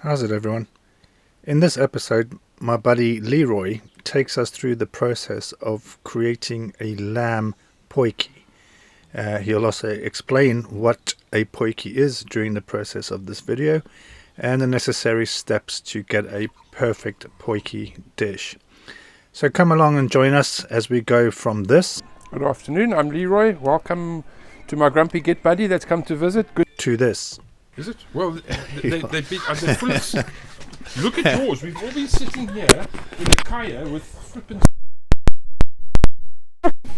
How's it, everyone? In this episode, my buddy Leeroy takes us through the process of creating a lamb potjie. He'll also explain what a potjie is during the process of this video and the necessary steps to get a perfect potjie dish. So come along and join us as we go from this Good afternoon, I'm Leeroy. Welcome to my grumpy get buddy that's come to visit. Good to this. Is it? Well, they're full of... Look at yours. We've all been sitting here in a kaya with flippin'...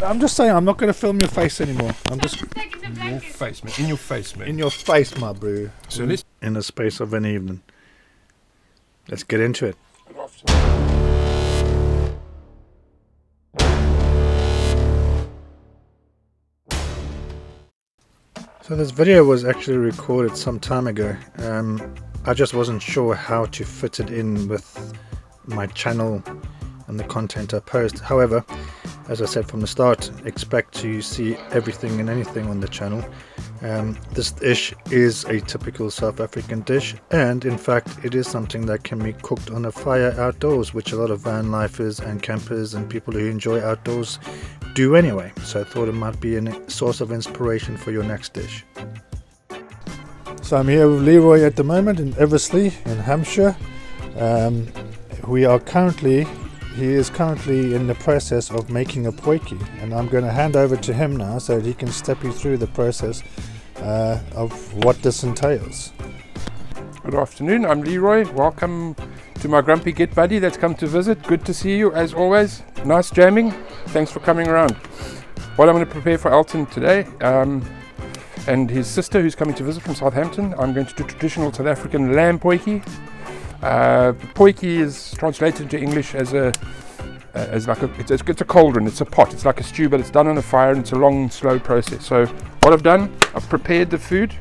I'm just saying, I'm not going to film your face anymore. I'm just... In your face, man. In your face, man. In your face, my bro. So let's... In the space of an evening. Let's get into it. Good afternoon. So this video was actually recorded some time ago. I just wasn't sure how to fit it in with my channel and the content I post. However, as I said from the start, expect to see everything and anything on the channel. This dish is a typical South African dish, and in fact it is something that can be cooked on a fire outdoors, which a lot of van lifers and campers and people who enjoy outdoors do anyway. So I thought it might be a source of inspiration for your next dish. So I'm here with Leeroy at the moment in Eversley in Hampshire. He is currently in the process of making a potjie, and I'm going to hand over to him now so that he can step you through the process of what this entails. Good afternoon, I'm Leeroy. Welcome to my grumpy get buddy that's come to visit. Good to see you as always. Nice jamming. Thanks for coming around. What I'm going to prepare for Elton today and his sister who's coming to visit from Southampton, I'm going to do traditional South African lamb potjie. Potjie is translated into English as it's a cauldron, it's a pot, it's like a stew, but it's done on a fire and it's a long, slow process. So what I've done, I've prepared the food.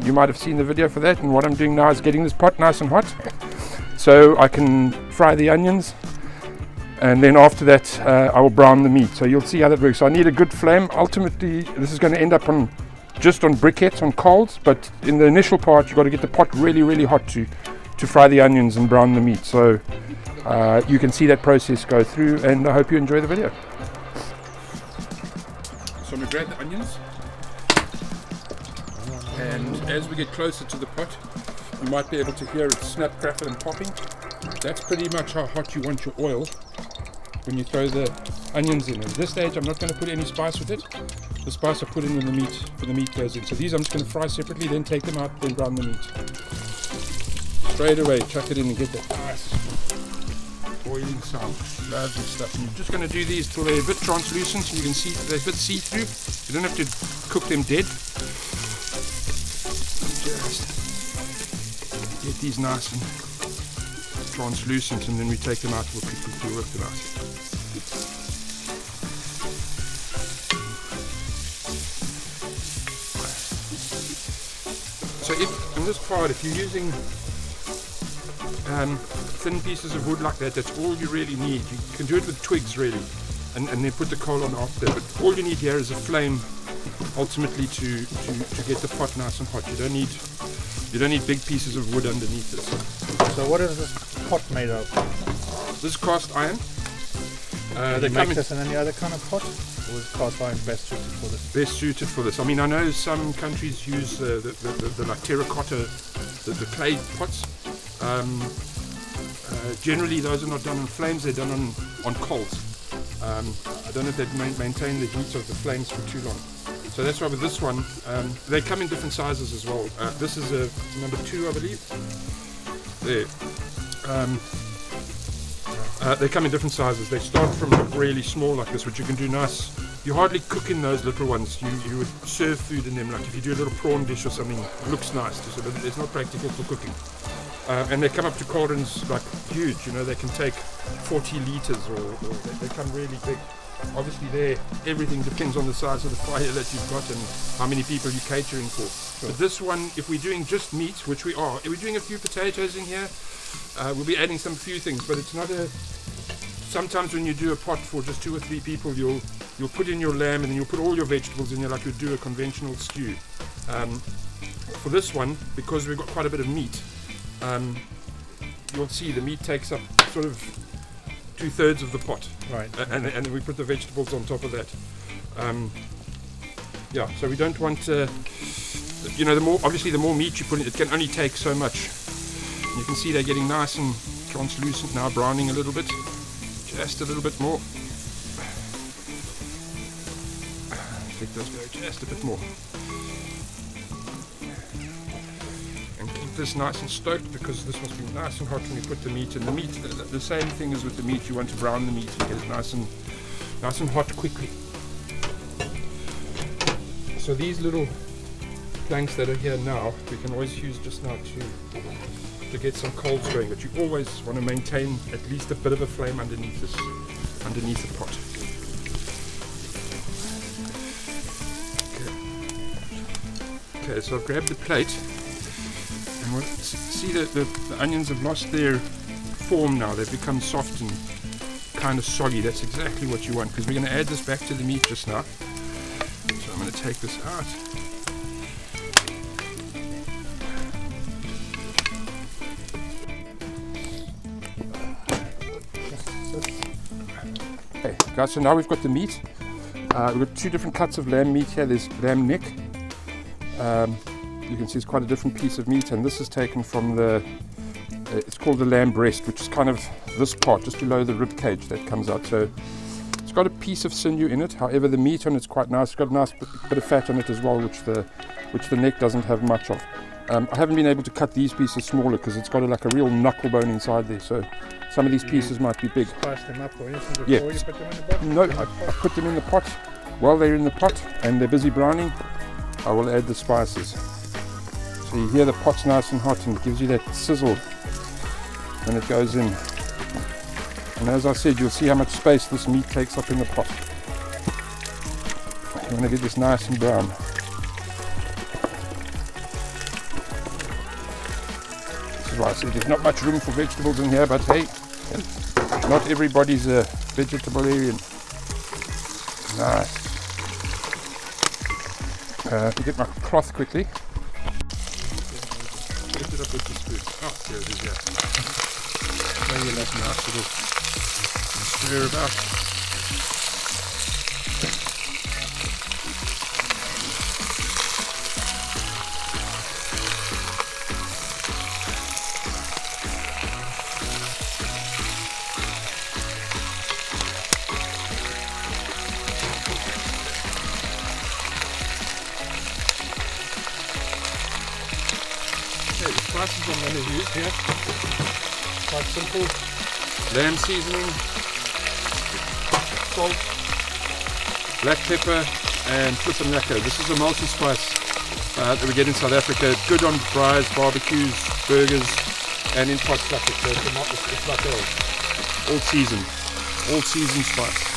You might have seen the video for that, and what I'm doing now is getting this pot nice and hot so I can fry the onions, and then after that I will brown the meat. So you'll see how that works. So I need a good flame. Ultimately this is going to end up just on briquettes, on coals, but in the initial part you've got to get the pot really, really hot to fry the onions and brown the meat. So you can see that process go through, and I hope you enjoy the video. So I'm going to grab the onions, and as we get closer to the pot you might be able to hear it snap, crackle and popping. That's pretty much how hot you want your oil when you throw the onions in. At this stage I'm not going to put any spice with it. The spice I put in when the meat goes in. So these I'm just going to fry separately, then take them out, then brown the meat. Straight away, chuck it in and get that nice boiling sound. Lovely stuff. And you're just going to do these till they're a bit translucent, so you can see they're a bit see-through. You don't have to cook them dead. Just get these nice and translucent, and then we take them out. We'll work them out. So in this part, if you're using thin pieces of wood like that, that's all you really need. You can do it with twigs really, and then put the coal on after. But all you need here is a flame, ultimately, to get the pot nice and hot. You don't need big pieces of wood underneath this. So what is this pot made of? This is cast iron. They make this in any other kind of pot, or is cast iron best suited for this? Best suited for this. I mean, I know some countries use the like terracotta, the clay pots. Generally those are not done on flames, they're done on coals. I don't know if they maintain the heat of the flames for too long. So that's why with this one, they come in different sizes as well. This is a number 2, I believe. There. They come in different sizes. They start from really small like this, which you can do nice. You hardly cook in those little ones. You would serve food in them, like if you do a little prawn dish or something, it looks nice, but it's not practical for cooking. And they come up to cauldrons like huge, they can take 40 litres or they come really big. Obviously there, everything depends on the size of the fire that you've got and how many people you're catering for. Sure. But this one, if we're doing just meat, which we are, if we're doing a few potatoes in here, we'll be adding some few things, but it's not sometimes when you do a pot for just 2 or 3 people, you'll put in your lamb and then you'll put all your vegetables in there like you'd do a conventional stew. For this one, because we've got quite a bit of meat, you'll see the meat takes up sort of 2/3 of the pot. Right. And then we put the vegetables on top of that. Yeah, so we don't want, you know, the more meat you put in, it can only take so much. You can see they're getting nice and translucent now, browning a little bit. Just a little bit more. Let those go just a bit more. And keep this nice and stoked, because this must be nice and hot when you put the meat in. The meat, the same thing as with the meat, you want to brown the meat and get it nice and hot quickly. So these little planks that are here now, we can always use just now to get some coals going, but you always want to maintain at least a bit of a flame underneath the pot. Okay, so I've grabbed the plate, and we'll see that the onions have lost their form now. They've become soft and kind of soggy. That's exactly what you want, because we're going to add this back to the meat just now. So I'm going to take this out. Okay, guys, so now we've got the meat. We've got two different cuts of lamb meat here. There's lamb neck. You can see it's quite a different piece of meat, and this is taken from it's called the lamb breast, which is kind of this part just below the rib cage that comes out. So it's got a piece of sinew in it. However, the meat on it's quite nice. It's got a nice bit of fat on it as well, which the neck doesn't have much of. I haven't been able to cut these pieces smaller because it's got like a real knuckle bone inside there. So some of these pieces might be big. Spice them up or anything Yeah. before you put them in the pot? No, I put them in the pot. While they're in the pot and they're busy browning, I will add the spices. So you hear the pot's nice and hot, and it gives you that sizzle when it goes in. And as I said, you'll see how much space this meat takes up in the pot. You want to get this nice and brown. This is why I said there's not much room for vegetables in here, but hey, not everybody's a vegetarian. Nice. To get my cloth quickly. Lift it up with the spoon. Oh, there it is, yeah. Maybe that's nice little stir about. Okay, the spices I'm going to use here, quite simple. Lamb seasoning, salt, black pepper, and flippin' lacquer. This is a multi-spice that we get in South Africa. Good on braais, barbecues, burgers, and in pots like it. So it's like all season spice.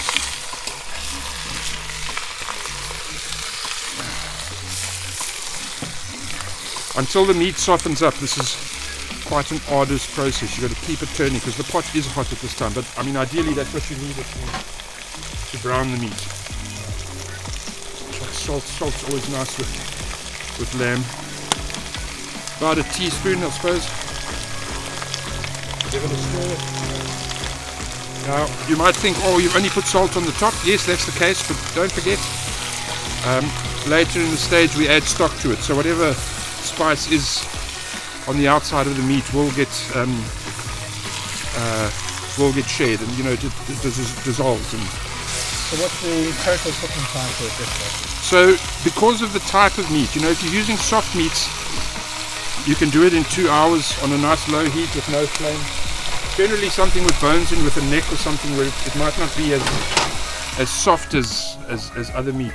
Until the meat softens up, this is quite an arduous process. You've got to keep it turning because the pot is hot at this time. But I mean, ideally, that's what you need to brown the meat. Salt's always nice with lamb. About a teaspoon, I suppose. Give it a stir. Now, you might think, oh, you've only put salt on the top. Yes, that's the case, but don't forget, later in the stage we add stock to it. So whatever spice is on the outside of the meat will get shared, and it dissolves. And So what's the total cooking time for a dish? so because of the type of meat, if you're using soft meats, you can do it in 2 hours on a nice low heat with no flame. Generally something with bones in, with a neck or something, where it might not be as soft as other meat.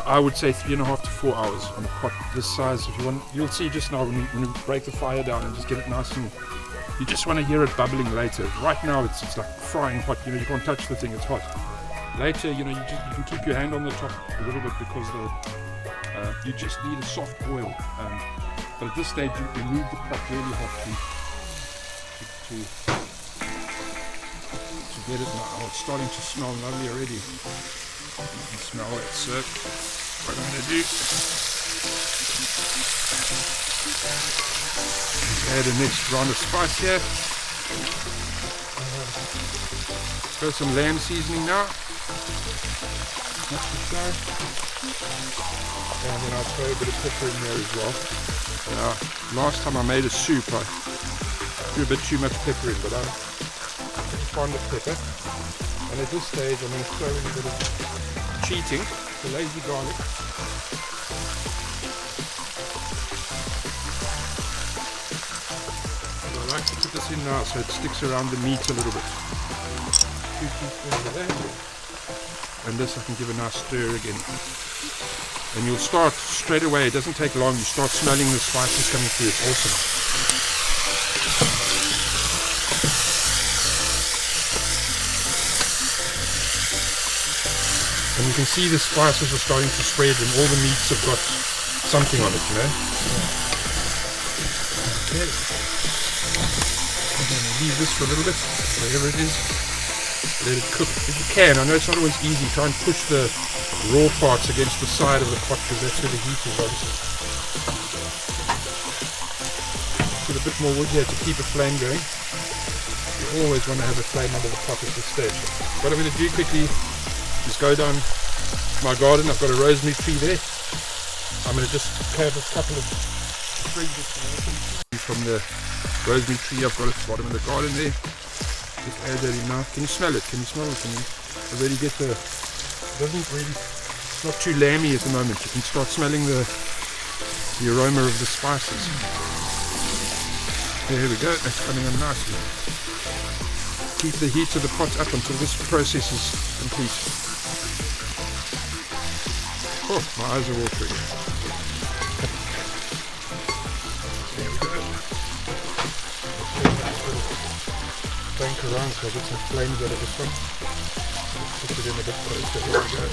I would say 3.5 to 4 hours on a pot this size. If you want, you'll see just now when you break the fire down and just get it nice, and you just want to hear it bubbling later. Right now it's like frying hot. You can't touch the thing; it's hot. Later, you can keep your hand on the top a little bit because you just need a soft boil. But at this stage, you move the pot really hot to get it now. Oh, it's starting to smell lovely already. You can smell it, so what I'm going to do, Add the next round of spice here. Throw some lamb seasoning now. Much to show. And then I'll throw a bit of pepper in there as well. Last time I made a soup, I threw a bit too much pepper in, but I'm fond of pepper. And at this stage, I'm going to throw in a bit of cheating, the lazy garlic. And I like to put this in now so it sticks around the meat a little bit. 2 teaspoons of that. And this I can give a nice stir again. And you'll start straight away, it doesn't take long, you start smelling the spices coming through, it's awesome. And you can see the spices are starting to spread and all the meats have got something on it, you know. Okay. I'm going to leave this for a little bit, whatever it is. Let it cook if you can. I know it's not always easy. Try and push the raw parts against the side of the pot because that's where the heat is obviously. Put a bit more wood here to keep a flame going. You always want to have a flame under the pot at this stage. What I'm going to do quickly is go down to my garden. I've got a rosemary tree there. I'm going to just carve a couple of sprigs from the rosemary tree I've got at the bottom of the garden there. Just add that in now. Can you smell it? Can you smell it? Can you already get the... It's not too lamby at the moment. You can start smelling the aroma of the spices. There we go. That's coming on nicely. Keep the heat of the pot up until this process is complete. Oh, my eyes are watering. There we go. Bank around so I get some flames out of this one. Put it in a bit closer. There we go.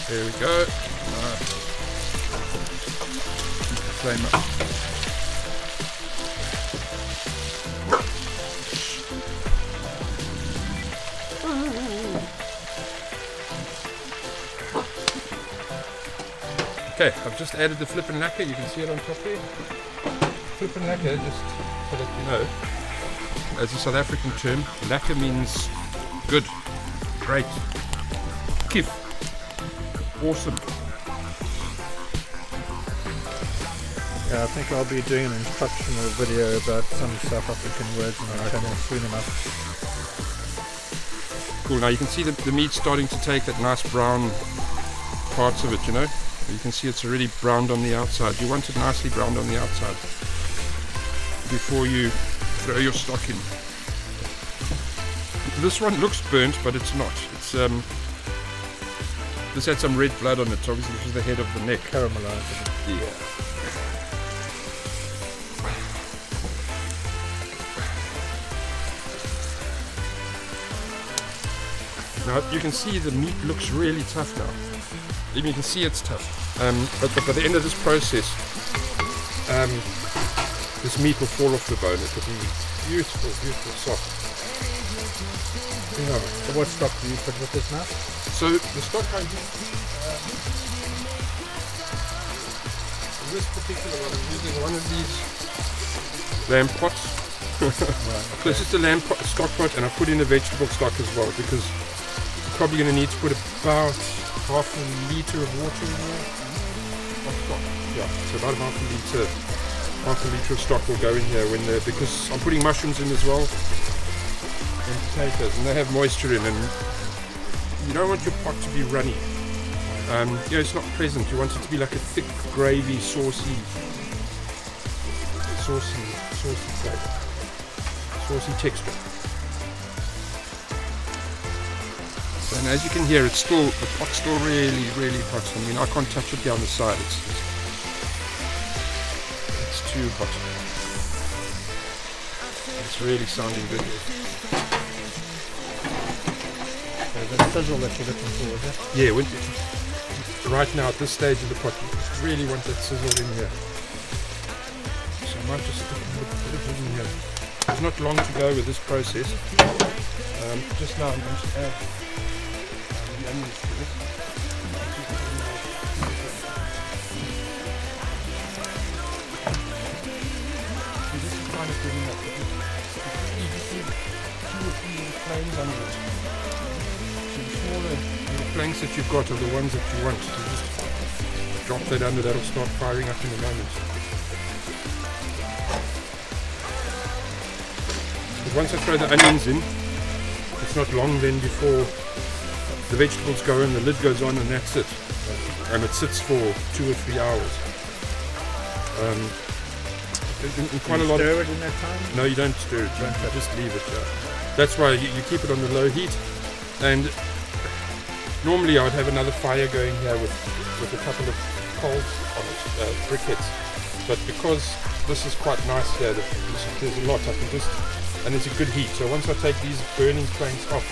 There we go. Nice. Keep the flame up. Okay, I've just added the flippin' lacquer. You can see it on top there. Flippin' lacquer, just so that you know. As a South African term, lekker means good, great, kif, awesome. Yeah, I think I'll be doing an instructional video about some South African words on our channel soon enough. Cool, now you can see the meat starting to take that nice brown parts of it, you know. You can see it's already browned on the outside. You want it nicely browned on the outside before you throw your stock in. This one looks burnt, but it's not. It's this had some red blood on it, so obviously this is the head of the neck. Caramelized. Yeah. Now you can see the meat looks really tough now. Even you can see it's tough. But by the end of this process, this meat will fall off the bone. It will be beautiful, beautiful, soft. Yeah. So what stock do you put with this now? So the stock I use, this particular one, I'm using one of these lamb pots. Right, So it's just a lamb pot, stock pot, and I put in a vegetable stock as well because you're probably going to need to put about half a litre of water in there. Of stock. Yeah, so about half a litre of stock will go in here because I'm putting mushrooms in as well and potatoes, and they have moisture in, and you don't want your pot to be runny. It's not pleasant. You want it to be like a thick, gravy, saucy flavor, saucy texture. And as you can hear, the pot's still really, really hot. I mean, I can't touch it down the side. It's too hot. It's really sounding good. So the sizzle that you're looking for, is it? Yeah, right now at this stage of the pot, you really want that sizzle in here. So I might just stick a bit of it in here. There's not long to go with this process. Just now I'm going to add the onions to this. good enough. But you just need 2 or 3 little flames under it. So the smaller little planks that you've got are the ones that you want. So just drop that under, that'll start firing up in a moment. But once I throw the onions in, it's not long then before the vegetables go in, the lid goes on, and that's it. And it sits for 2 or 3 hours. In quite a lot stir it in that time? No, you don't stir it. You just leave it. That's why you keep it on the low heat. And normally I would have another fire going here with a couple of coals on it, briquettes. But because this is quite nice here, there's a lot I can just, and it's a good heat. So once I take these burning planks off,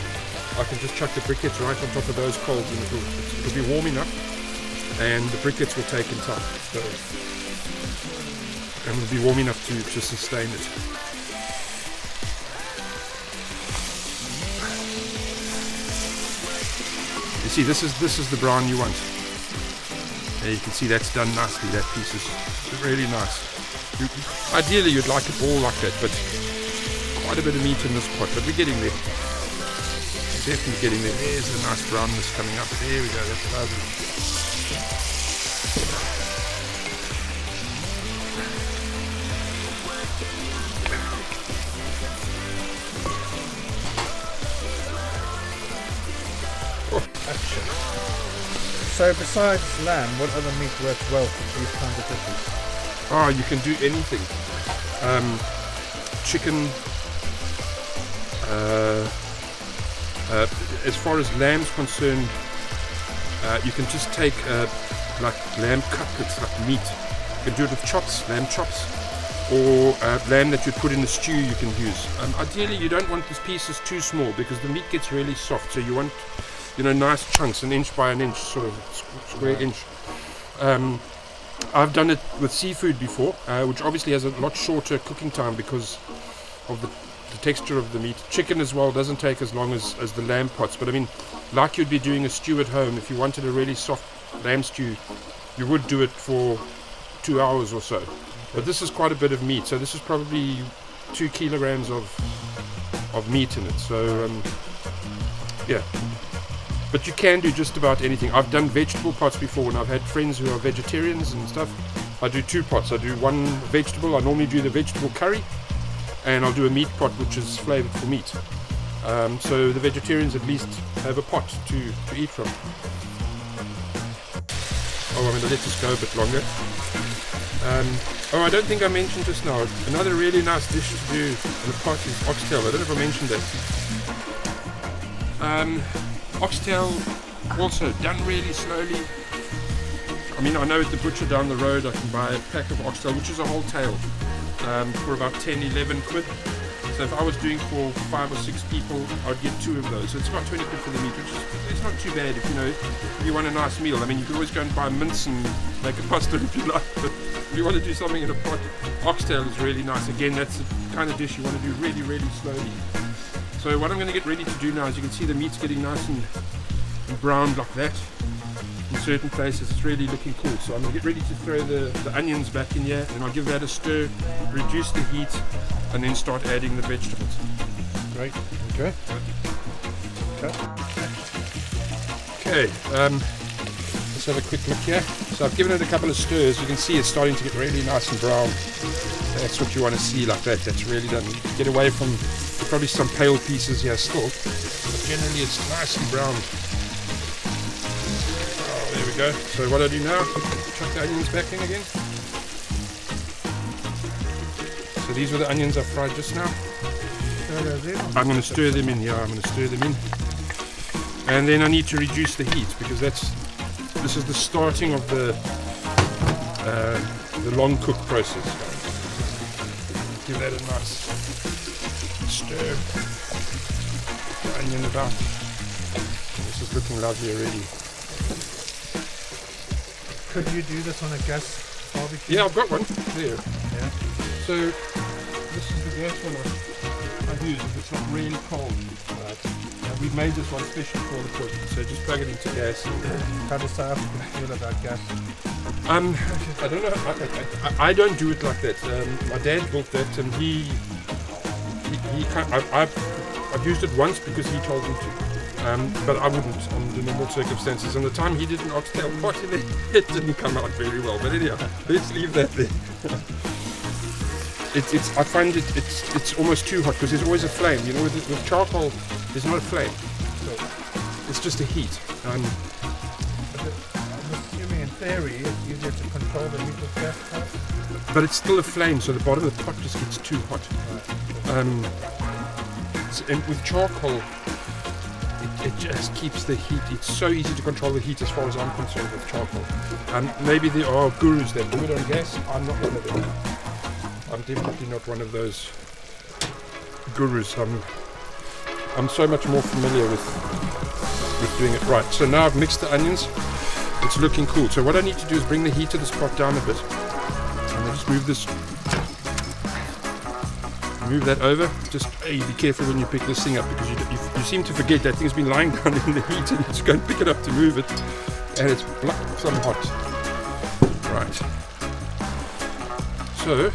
I can just chuck the briquettes right on top of those coals, and it'll be warm enough, and the briquettes will take in time. So, and it'll be warm enough to sustain it. You see, this is the brown you want. There you can see that's done nicely. That piece is really nice. Ideally, you'd like it all like that, but quite a bit of meat in this pot. But we're getting there. Definitely getting there. There's a nice brownness coming up. There we go. That's lovely. So besides lamb, what other meat works well for these kinds of dishes? Oh, you can do anything. Chicken. As far as lamb's concerned, you can just take like lamb cutlets, like meat. You can do it with chops, lamb chops, or lamb that you'd put in a stew you can use. Ideally, you don't want these pieces too small because the meat gets really soft, so you want, nice chunks, 1 inch by 1 inch, sort of square inch. I've done it with seafood before, which obviously has a lot shorter cooking time because of the texture of the meat. Chicken as well doesn't take as long as the lamb pots, but I mean, like you'd be doing a stew at home, if you wanted a really soft lamb stew, you would do it for 2 hours or so. But this is quite a bit of meat, so this is probably 2 kilograms of meat in it. So yeah. But you can do just about anything. I've done vegetable pots before when I've had friends who are vegetarians and stuff. I do 2 pots. I do 1 vegetable. I normally do the vegetable curry, and I'll do a meat pot which is flavoured for meat. So the vegetarians at least have a pot to eat from. Oh, I'm going to let this go a bit longer. I don't think I mentioned just now. Another really nice dish to do in a pot is oxtail. I don't know if I mentioned that. Oxtail, also done really slowly. I mean, I know at the butcher down the road I can buy a pack of oxtail, which is a whole tail, for about 10, 11 quid. So if I was doing for 5 or 6 people, I'd get 2 of those. So it's about 20 quid for the meat, which is it's not too bad if you want a nice meal. I mean, you can always go and buy mince and make a pasta if you like, but if you want to do something in a pot, oxtail is really nice. Again, that's the kind of dish you want to do really, really slowly. So what I'm going to get ready to do now is, you can see the meat's getting nice and browned like that. In certain places it's really looking cool. So I'm going to get ready to throw the onions back in here, and I'll give that a stir, reduce the heat, and then start adding the vegetables. Great. Okay. Okay, let's have a quick look here. So I've given it a couple of stirs. You can see it's starting to get really nice and brown. That's what you want to see, like that. That's really done. Get away from probably some pale pieces here still, but generally it's nice and brown. Oh, there we go. So what I do now, chuck the onions back in again. So these were the onions I fried just now. I'm going to stir them in. Yeah, I'm going to stir them in. And then I need to reduce the heat because this is the starting of the long cook process. Give that a nice stir. The onion about. This is looking lovely already. Could you do this on a gas barbecue? Yeah, I've got one there. Yeah. So this is the gas one I use if it's not really cold. Right. And we've made this one special for the cook. So just plug it into gas. How does South Africa feel about gas? I don't know. I don't do it like that. My dad built that, and I've used it once because he told me to. But I wouldn't under normal circumstances. And the time he did an oxtail pot in it, it didn't come out very well. But anyhow, let's leave that there. I find it's almost too hot because there's always a flame. You know, with charcoal, there's not a flame. So it's just a heat. I'm assuming in theory it's easier to control the heat with gas pots. But it's still a flame, so the bottom of the pot just gets too hot. And with charcoal, it just keeps the heat. It's so easy to control the heat as far as I'm concerned with charcoal. Maybe there are gurus that do it on gas. I'm not one of them. I'm definitely not one of those gurus. I'm so much more familiar with doing it right. So now I've mixed the onions. It's looking cool. So what I need to do is bring the heat of this pot down a bit. And then just move that over. Just be careful when you pick this thing up, because you seem to forget that thing's been lying down in the heat, and you just go and pick it up to move it, and it's some hot. Right. So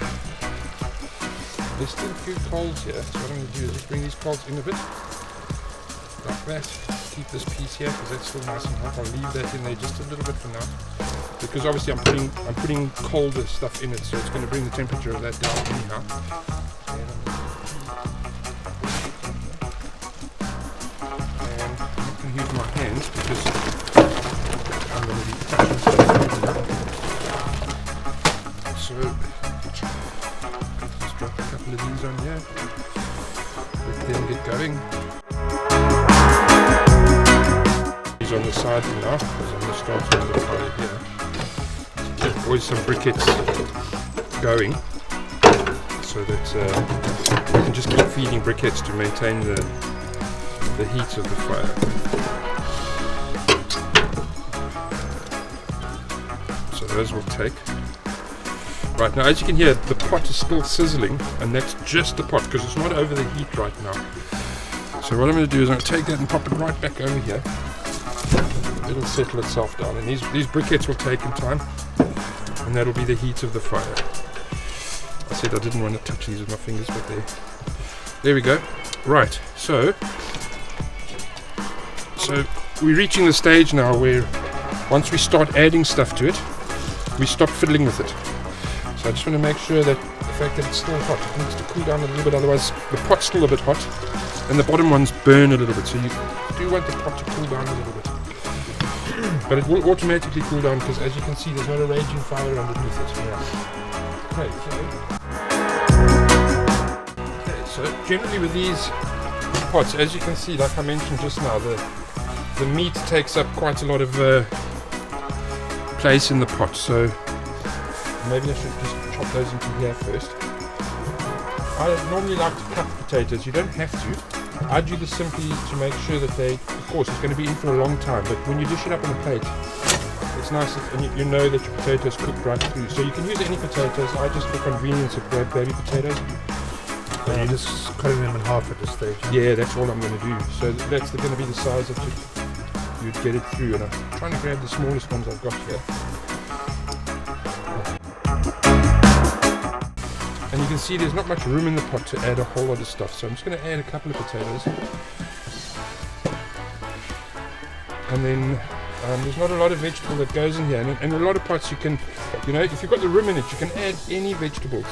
there's still a few coals here. So what I'm going to do is just bring these coals in a bit, like that. Keep this piece here because that's still nice and hot. I'll leave that in there just a little bit for now, because obviously I'm putting colder stuff in it, so it's going to bring the temperature of that down anyhow. Use my hands because I'm going to be touching stuff now. So just drop a couple of these on here. Let them get going. These on the side for now because I'm going to start on the fire here. There's always some briquettes going, so that you can just keep feeding briquettes to maintain the heat of the fire. So those will take. Right, now as you can hear, the pot is still sizzling, and that's just the pot because it's not over the heat right now. So what I'm going to do is I'm going to take that and pop it right back over here. It'll settle itself down, and these briquettes will take in time, and that'll be the heat of the fire. I said I didn't want to touch these with my fingers, but there we go. Right, so we're reaching the stage now where once we start adding stuff to it, we stop fiddling with it. So I just want to make sure that the fact that it's still hot, it needs to cool down a little bit, otherwise the pot's still a bit hot and the bottom ones burn a little bit. So you do want the pot to cool down a little bit. But it will automatically cool down because, as you can see, there's not a raging fire underneath it. Okay, so generally with these pots, as you can see, like I mentioned just now, the meat takes up quite a lot of place in the pot, so maybe I should just chop those into here first. I normally like to cut potatoes. You don't have to. I do this simply to make sure that of course it's going to be in for a long time, but when you dish it up on a plate, it's nice and you know that your potatoes cooked right through. So you can use any potatoes. I just for convenience have grabbed baby potatoes. And you're just cutting them in half at this stage. Yeah, that's all I'm going to do. So that's going to be the size that you'd get it through, and I'm trying to grab the smallest ones I've got here. And you can see there's not much room in the pot to add a whole lot of stuff, so I'm just going to add a couple of potatoes. And then there's not a lot of vegetable that goes in here, and a lot of pots you can, if you've got the room in it, you can add any vegetables.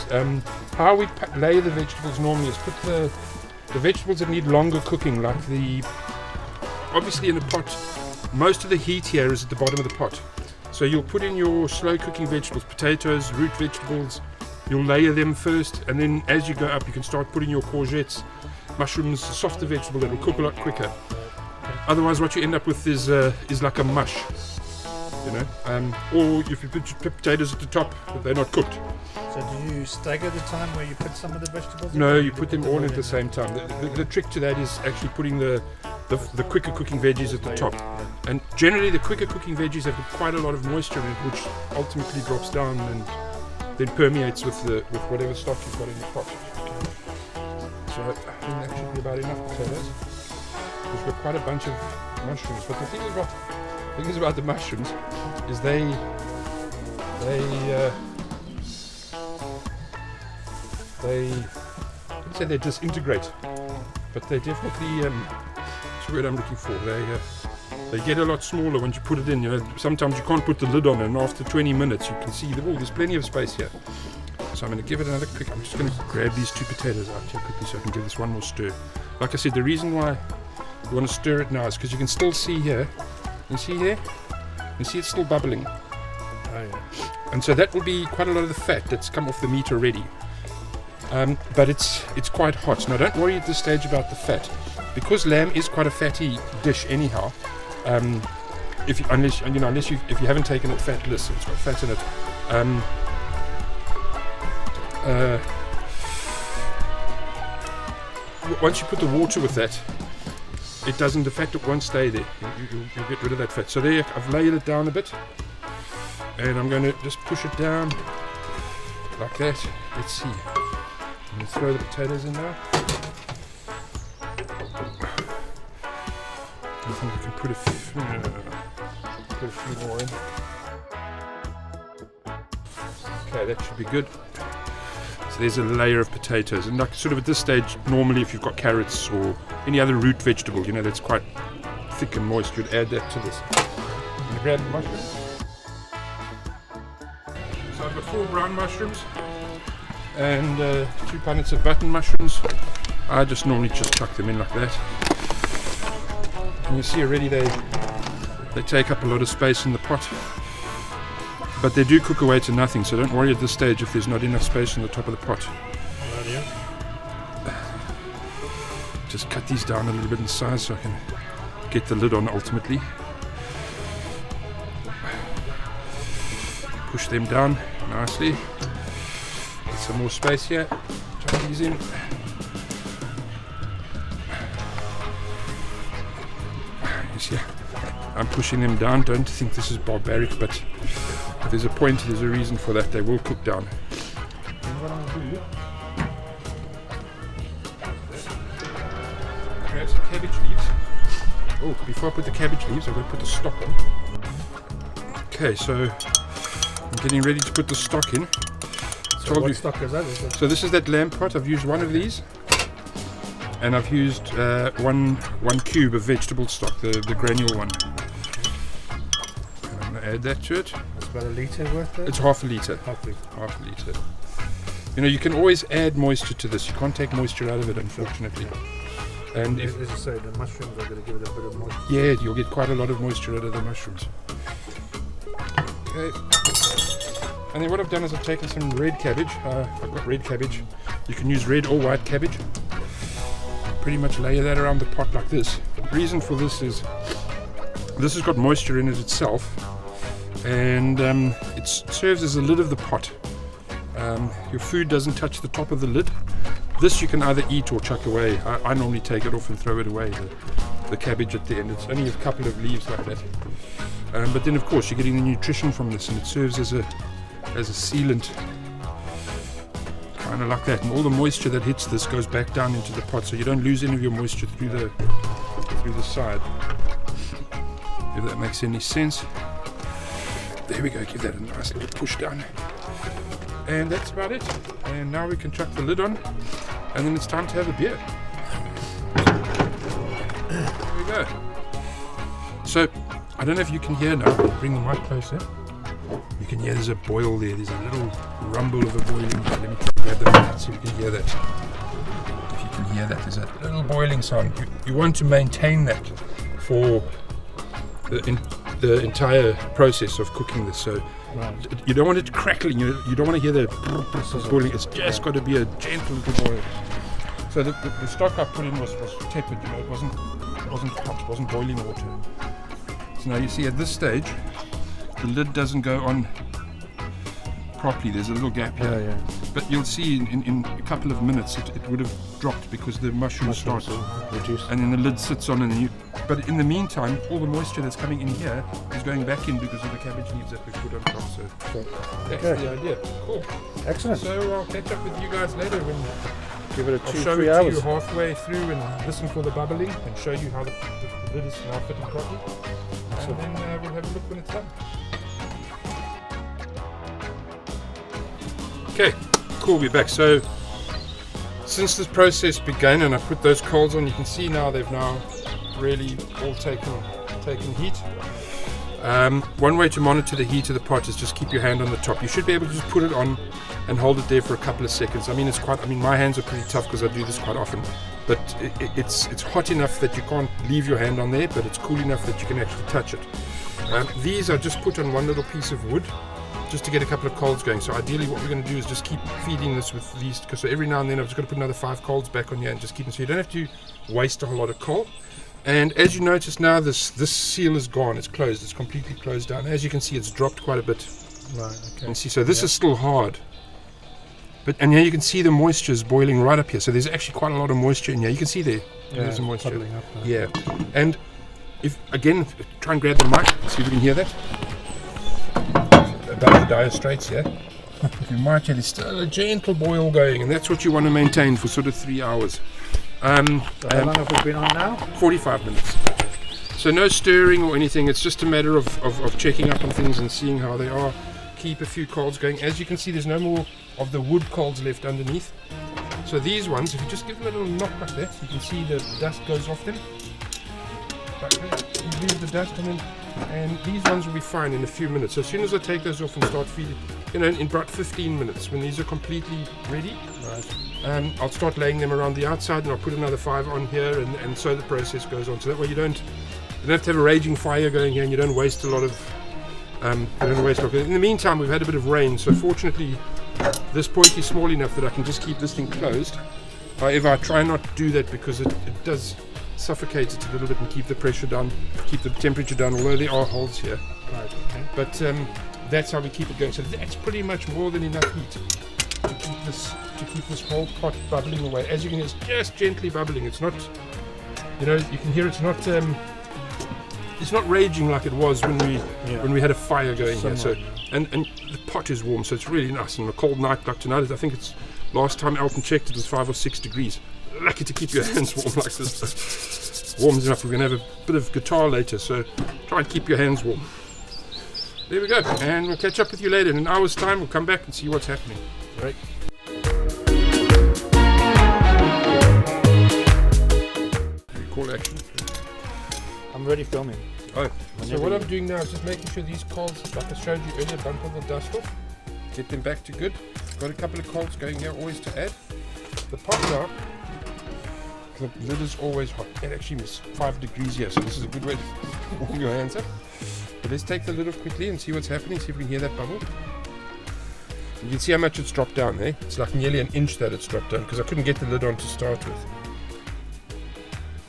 How we lay the vegetables normally is put the vegetables that need longer cooking, like obviously in a pot, most of the heat here is at the bottom of the pot. So you'll put in your slow cooking vegetables, potatoes, root vegetables. You'll layer them first, and then as you go up you can start putting your courgettes, mushrooms, softer vegetable that will cook a lot quicker. Otherwise what you end up with is like a mush, or if you put potatoes at the top, they're not cooked. So do you stagger the time where you put some of the vegetables in? No, you put them all at the same time. The trick to that is actually putting the quicker cooking veggies at the top. And generally the quicker cooking veggies have quite a lot of moisture in it, which ultimately drops down and then permeates with whatever stock you've got in the pot. So I think that should be about enough potatoes. We've got quite a bunch of mushrooms, but the thing is about the mushrooms is they I'd say they disintegrate, but they definitely, that's the word I'm looking for, they get a lot smaller once you put it in. You know, sometimes you can't put the lid on, and after 20 minutes you can see, there's plenty of space here. So I'm going to give it another quick, I'm just going to grab these 2 potatoes out here quickly so I can give this one more stir. Like I said, the reason why you want to stir it now is because you can still see here, you see here, you see it's still bubbling. Oh yeah. And so that will be quite a lot of the fat that's come off the meat already. But it's quite hot. Now don't worry at this stage about the fat, because lamb is quite a fatty dish anyhow. If you haven't taken it fatless, it's got fat in it. Once you put the water with that, it doesn't, the fat won't stay there. You'll get rid of that fat. So there, I've layered it down a bit, and I'm going to just push it down like that. Let's see. I'm going to throw the potatoes in now. I think we can put a few more in. Okay, that should be good. So there's a layer of potatoes, and like sort of at this stage, normally if you've got carrots or any other root vegetable, you know, that's quite thick and moist, you'd add that to this. I'm going to grab the mushrooms. So I've got 4 brown mushrooms and 2 punnets of button mushrooms. I just normally just chuck them in like that. And you see already they take up a lot of space in the pot. But they do cook away to nothing, so don't worry at this stage if there's not enough space on the top of the pot. Just cut these down a little bit in size so I can get the lid on ultimately. Push them down nicely. Get some more space here. Chuck these in. You see, I'm pushing them down. Don't think this is barbaric, but if there's a point, there's a reason for that. They will cook down. And what I'm going to do, grab some cabbage leaves. Oh, before I put the cabbage leaves, I'm going to put the stock on. Okay, so I'm getting ready to put the stock in. So what stock is that? So this is that lamb pot. I've used one of these, and I've used one cube of vegetable stock, the granule one. And I'm going to add that to it. It's about a litre worth there? It's half a litre. Half a litre. You know, you can always add moisture to this. You can't take moisture out of it, unfortunately. And as you say, the mushrooms are going to give it a bit of moisture. Yeah, you'll get quite a lot of moisture out of the mushrooms. Okay. And then what I've done is I've taken some red cabbage. I've got red cabbage. You can use red or white cabbage. Pretty much layer that around the pot like this. The reason for this is this has got moisture in it itself, and it serves as the lid of the pot. Your food doesn't touch the top of the lid. This you can either eat or chuck away. I normally take it off and throw it away, the cabbage at the end. It's only a couple of leaves like that. But then of course you're getting the nutrition from this, and it serves as a sealant, kind of like that. And all the moisture that hits this goes back down into the pot, so you don't lose any of your moisture through the side. If that makes any sense. There we go, give that a nice little push down. And that's about it. And now we can chuck the lid on, and then it's time to have a beer. There we go. So, I don't know if you can hear now. Bring the mic closer. You can hear there's a boil there. There's a little rumble of a boiling. Let me grab the mic so you can hear that. If you can hear that, there's a little boiling sound. You want to maintain that for the entire process of cooking this. So Right. you don't want it crackling. You don't want to hear the boiling. It's just got to be a gentle little boil. So the stock I put in was tepid. You know, it wasn't hot. It wasn't boiling water. So now you see at this stage, the lid doesn't go on properly. There's a little gap here. Yeah. But you'll see in a couple of minutes it would have dropped because the mushroom starts reduced. and then the lid sits on, and but in the meantime all the moisture that's coming in here is going back in because of the cabbage leaves that we put on top. So that's the idea. Cool. Excellent. So I'll catch up with you guys later when Give it a I'll 2-3 show it to hours. you halfway through and listen for the bubbling and show you how the lid is now fitting properly. And then we'll have a look when it's done. Okay, cool, we're back. So since this process began and I put those coals on, you can see now they've now really all taken heat. One way to monitor the heat of the pot is just keep your hand on the top. You should be able to just put it on and hold it there for a couple of seconds. I mean, my hands are pretty tough because I do this quite often, but it's hot enough that you can't leave your hand on there, but it's cool enough that you can actually touch it. These are just put on one little piece of wood just to get a couple of coals going. So ideally what we're going to do is just keep feeding this with these, because so every now and then I've just got to put another 5 coals back on here and just keep them, so you don't have to waste a whole lot of coal. And as you notice now, this seal is gone, it's closed, it's completely closed down. As you can see, it's dropped quite a bit. Right, okay. And see, so this is still hard. And here you can see the moisture is boiling right up here. So there's actually quite a lot of moisture in here. You can see there. There's some moisture. Up there. Yeah. And if try and grab the mic, see if we can hear that. Above the dire straits, yeah. If you mic, there's still a gentle boil going, and that's what you want to maintain for sort of 3 hours. So how long have we been on now? 45 minutes. So no stirring or anything. It's just a matter of checking up on things and seeing how they are. Keep a few coals going. As you can see, there's no more of the wood coals left underneath. So these ones, if you just give them a little knock like that, you can see the dust goes off them. Like that. You leave the dust and these ones will be fine in a few minutes. So as soon as I take those off and start feeding, in about 15 minutes, when these are completely ready, I'll start laying them around the outside, and I'll put another 5 on here, and so the process goes on. So that way you don't have to have a raging fire going here, and you don't waste a lot of. In the meantime, we've had a bit of rain, so fortunately, this point is small enough that I can just keep this thing closed. However, I try not to do that because it does suffocate it a little bit and keep the pressure down, keep the temperature down, although there are holes here. Right, okay. But that's how we keep it going. So that's pretty much more than enough heat to keep this whole pot bubbling away. As you can hear, it's just gently bubbling. It's not, you can hear it's not raging like it was when we had a fire going here. So and the pot is warm, so it's really nice. And a cold night like tonight, I think it's last time Elton checked, it was 5 or 6 degrees. Lucky to keep your hands warm like this. Warms enough. We're going to have a bit of guitar later, so try and keep your hands warm. There we go, and we'll catch up with you later. In an hour's time, we'll come back and see what's happening. Right. Call action. I'm already filming. Oh, so what I'm doing now is just making sure these coals, like I showed you earlier, dump all the dust off, get them back to good. Got a couple of coals going here, always to add. The pot now, the lid is always hot. It actually is 5 degrees here, so this is a good way to warm your hands up. But let's take the lid off quickly and see what's happening, see if we can hear that bubble. You can see how much it's dropped down there. It's like nearly an inch that it's dropped down because I couldn't get the lid on to start with.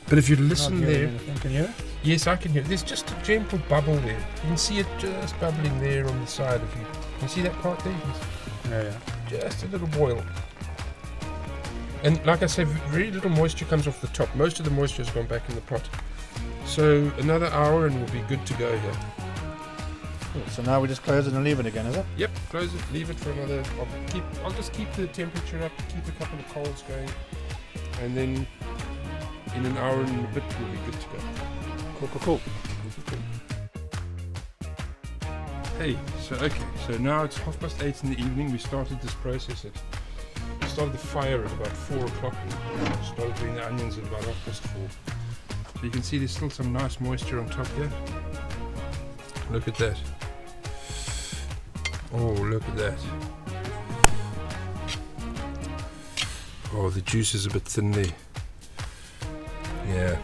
But if you listen there, can you hear it? yes, I can hear it. There's just a gentle bubble there. You can see it just bubbling there on the side of you. Can you see that part there? Yeah. Just a little boil. And like I said, very little moisture comes off the top. Most of the moisture has gone back in the pot. So another hour and we'll be good to go here. Cool. So now we just close it and leave it again, is it? Yep, close it, leave it for another. I'll just keep the temperature up, keep a couple of coals going, and then in an hour and a bit we'll be good to go. Cool. Hey, so now it's 8:30 in the evening. We started this process we started the fire at about 4 o'clock and started doing the onions at about 4:30. So you can see there's still some nice moisture on top here. Look at that. Oh, look at that. Oh, the juice is a bit thin there. Yeah.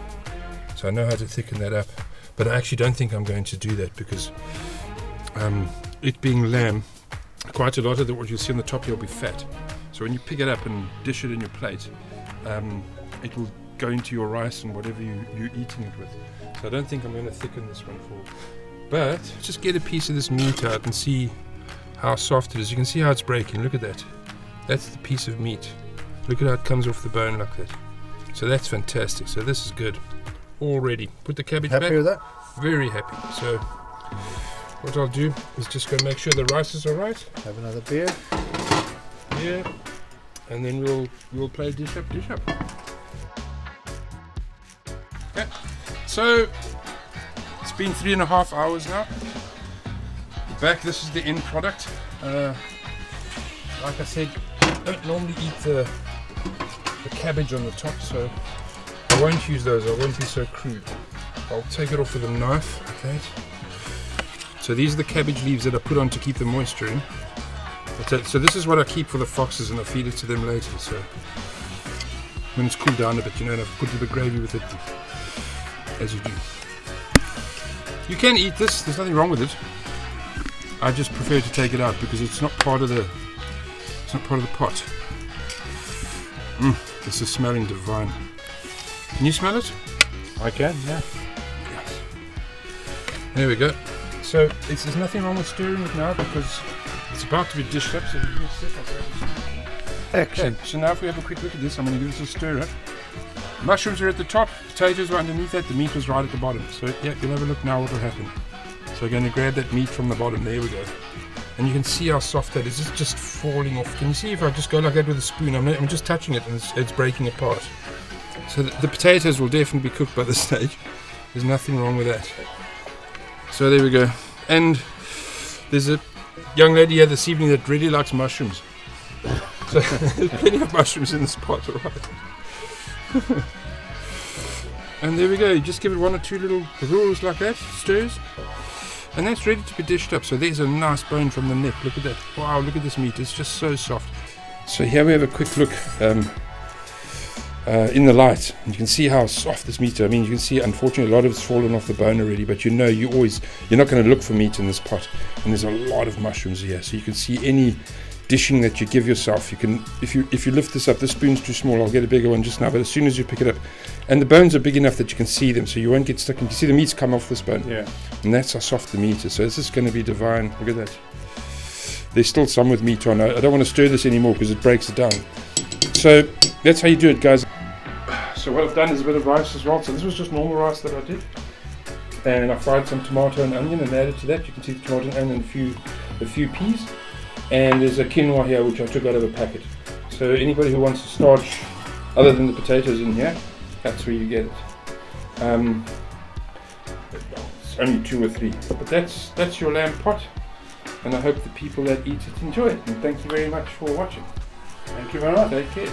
So I know how to thicken that up. But I actually don't think I'm going to do that because it being lamb, quite a lot of what you'll see on the top here will be fat. So when you pick it up and dish it in your plate, it will go into your rice and whatever you're eating it with. So I don't think I'm going to thicken this one for. But just get a piece of this meat out and see how soft it is. You can see how it's breaking. Look at that. That's the piece of meat. Look at how it comes off the bone like that. So that's fantastic. So this is good. All ready. Put the cabbage back. Happy with that? Very happy. So what I'll do is just go make sure the rice is alright. Have another beer. Yeah. And then we'll play dish up. Okay. So it's been 3.5 hours now. Back, this is the end product. like I said, I don't normally eat the cabbage on the top, so I won't use those. I won't be so crude. I'll take it off with a knife, like that. So these are the cabbage leaves that I put on to keep the moisture in. So this is what I keep for the foxes, and I feed it to them later. So when it's cooled down a bit, and I've put a bit of gravy with it, as you do. You can eat this. There's nothing wrong with it. I just prefer to take it out because it's not part of the pot. This is smelling divine. Can you smell it? I can, yeah. Yes. There we go. So there's nothing wrong with stirring it now because it's about to be dished up. So you can sit Excellent. Okay, so now if we have a quick look at this, I'm going to give this a stir up. Mushrooms are at the top, potatoes are underneath that, the meat was right at the bottom. So yeah, you'll have a look now what will happen. So I'm going to grab that meat from the bottom, there we go. And you can see how soft that is, it's just falling off. Can you see if I just go like that with a spoon, I'm just touching it and it's breaking apart. So the potatoes will definitely be cooked by this stage. There's nothing wrong with that. So there we go. And there's a young lady here this evening that really likes mushrooms. So there's plenty of mushrooms in this pot, alright. And there we go, you just give it one or two little rolls like that, stirs, and that's ready to be dished up. So there's a nice bone from the neck, look at that. Wow, look at this meat, it's just so soft. So here we have a quick look in the light. You can see how soft this meat is. I mean, you can see unfortunately a lot of it's fallen off the bone already, but you're not going to look for meat in this pot. And there's a lot of mushrooms here, so you can see any dishing that you give yourself. You can, if you lift this up, this spoon's too small, I'll get a bigger one just now, but as soon as you pick it up, and the bones are big enough that you can see them, so you won't get stuck. You can see the meat's come off this bone. Yeah. And that's how soft the meat is. So this is going to be divine. Look at that. There's still some with meat on. I don't want to stir this anymore because it breaks it down. So that's how you do it, guys. So what I've done is a bit of rice as well. So this was just normal rice that I did. And I fried some tomato and onion and added to that. You can see the tomato and onion and a few peas. And there's a quinoa here which I took out of a packet. So anybody who wants to starch other than the potatoes in here, that's where you get it. It's only 2 or 3. But that's your lamb pot. And I hope the people that eat it enjoy it. And thank you very much for watching. Thank you very much. Take care.